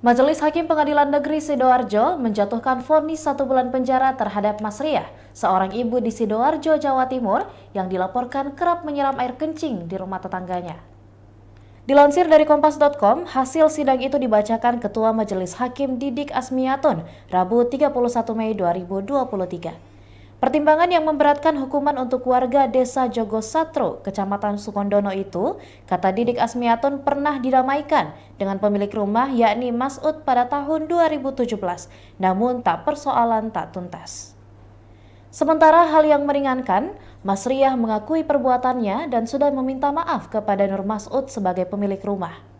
Majelis Hakim Pengadilan Negeri Sidoarjo menjatuhkan vonis 1 bulan penjara terhadap Mas Riah, seorang ibu di Sidoarjo, Jawa Timur yang dilaporkan kerap menyiram air kencing di rumah tetangganya. Dilansir dari Kompas.com, hasil sidang itu dibacakan Ketua Majelis Hakim Didik Asmiatun, Rabu 31 Mei 2023. Pertimbangan yang memberatkan hukuman untuk warga desa Jogosatro, Kecamatan Sukondono itu, kata Didik Asmiatun pernah didamaikan dengan pemilik rumah yakni Mas'ud pada tahun 2017, namun persoalan tak tuntas. Sementara hal yang meringankan, Mas Riah mengakui perbuatannya dan sudah meminta maaf kepada Nur Mas'ud sebagai pemilik rumah.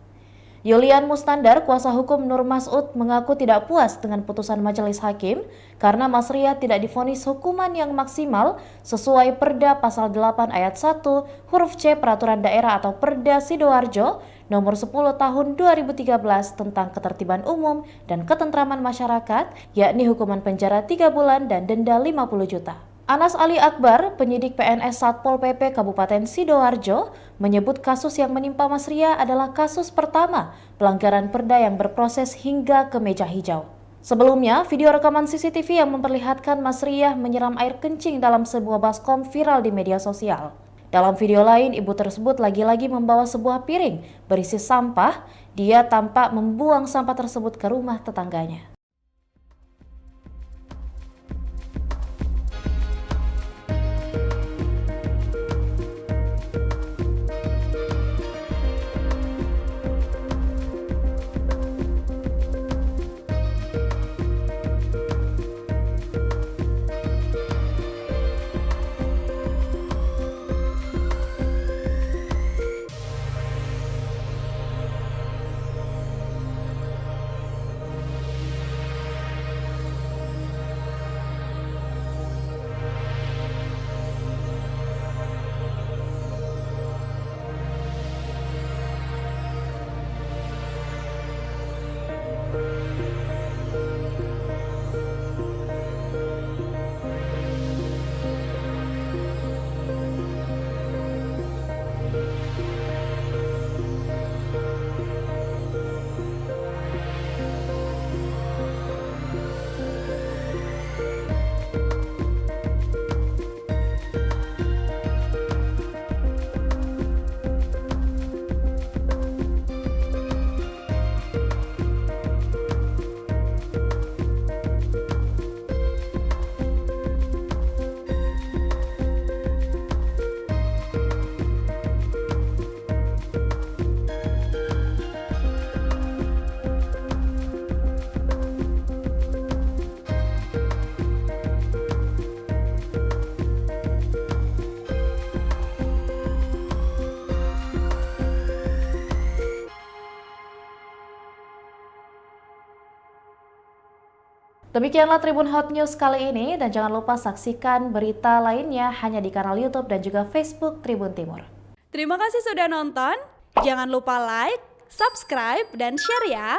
Yulian Mustandar, kuasa hukum Nur Mas'ud, mengaku tidak puas dengan putusan majelis hakim karena Mas Riah tidak divonis hukuman yang maksimal sesuai Perda Pasal 8 Ayat 1 huruf C Peraturan Daerah atau Perda Sidoarjo Nomor 10 Tahun 2013 tentang Ketertiban Umum dan Ketentraman Masyarakat, yakni hukuman penjara 3 bulan dan denda 50 juta. Anas Ali Akbar, penyidik PNS Satpol PP Kabupaten Sidoarjo, menyebut kasus yang menimpa Mas Riah adalah kasus pertama pelanggaran perda yang berproses hingga ke meja hijau. Sebelumnya, video rekaman CCTV yang memperlihatkan Mas Riah menyiram air kencing dalam sebuah baskom viral di media sosial. Dalam video lain, ibu tersebut lagi-lagi membawa sebuah piring berisi sampah. Dia tampak membuang sampah tersebut ke rumah tetangganya. Demikianlah Tribun Hot News kali ini, dan jangan lupa saksikan berita lainnya hanya di kanal YouTube dan juga Facebook Tribun Timur. Terima kasih sudah nonton, jangan lupa like, subscribe, dan share ya!